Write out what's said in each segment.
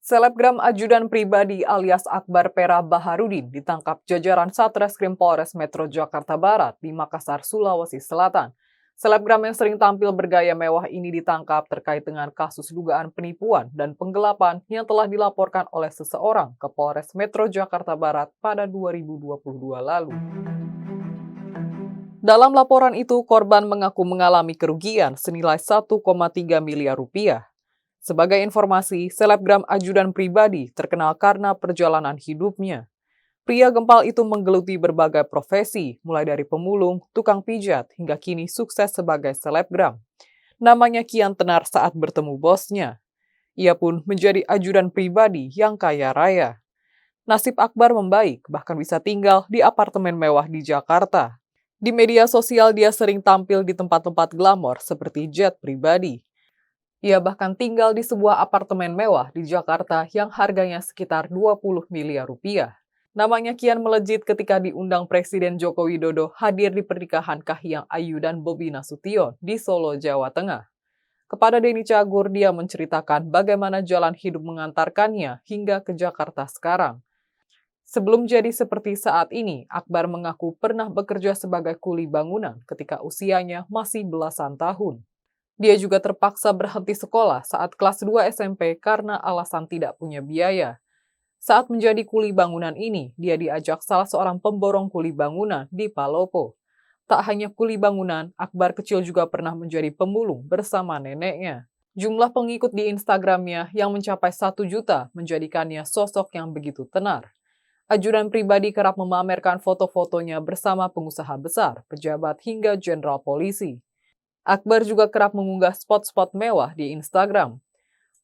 Selebgram ajudan pribadi alias Akbar Pera Baharudin ditangkap jajaran Satreskrim Polres Metro Jakarta Barat di Makassar, Sulawesi Selatan. Selebgram yang sering tampil bergaya mewah ini ditangkap terkait dengan kasus dugaan penipuan dan penggelapan yang telah dilaporkan oleh seseorang ke Polres Metro Jakarta Barat pada 2022 lalu. Dalam laporan itu, korban mengaku mengalami kerugian senilai 1,3 miliar rupiah. Sebagai informasi, selebgram ajudan pribadi terkenal karena perjalanan hidupnya. Pria gempal itu menggeluti berbagai profesi, mulai dari pemulung, tukang pijat, hingga kini sukses sebagai selebgram. Namanya kian tenar saat bertemu bosnya. Ia pun menjadi ajudan pribadi yang kaya raya. Nasib Akbar membaik, bahkan bisa tinggal di apartemen mewah di Jakarta. Di media sosial dia sering tampil di tempat-tempat glamor seperti jet pribadi. Ia bahkan tinggal di sebuah apartemen mewah di Jakarta yang harganya sekitar 20 miliar rupiah. Namanya kian melejit ketika diundang Presiden Joko Widodo hadir di pernikahan Kahiyang Ayu dan Bobi Nasution di Solo, Jawa Tengah. Kepada Denny Cagur, dia menceritakan bagaimana jalan hidup mengantarkannya hingga ke Jakarta sekarang. Sebelum jadi seperti saat ini, Akbar mengaku pernah bekerja sebagai kuli bangunan ketika usianya masih belasan tahun. Dia juga terpaksa berhenti sekolah saat kelas 2 SMP karena alasan tidak punya biaya. Saat menjadi kuli bangunan ini, dia diajak salah seorang pemborong kuli bangunan di Palopo. Tak hanya kuli bangunan, Akbar kecil juga pernah menjadi pemulung bersama neneknya. Jumlah pengikut di Instagramnya yang mencapai 1 juta menjadikannya sosok yang begitu tenar. Ajudan pribadi kerap memamerkan foto-fotonya bersama pengusaha besar, pejabat hingga jenderal polisi. Akbar juga kerap mengunggah spot-spot mewah di Instagram,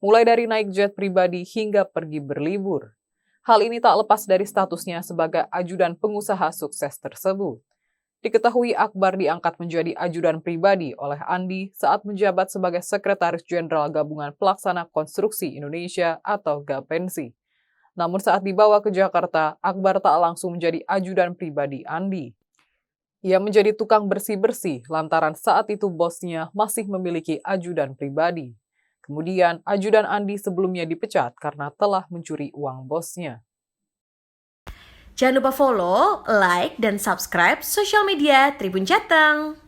mulai dari naik jet pribadi hingga pergi berlibur. Hal ini tak lepas dari statusnya sebagai ajudan pengusaha sukses tersebut. Diketahui Akbar diangkat menjadi ajudan pribadi oleh Andi saat menjabat sebagai Sekretaris Jenderal Gabungan Pelaksana Konstruksi Indonesia atau Gapensi. Namun saat dibawa ke Jakarta, Akbar tak langsung menjadi ajudan pribadi Andi. Ia menjadi tukang bersih-bersih lantaran saat itu bosnya masih memiliki ajudan pribadi. Kemudian, ajudan Andi sebelumnya dipecat karena telah mencuri uang bosnya. Jangan lupa follow, like, dan subscribe sosial media Tribun Jateng.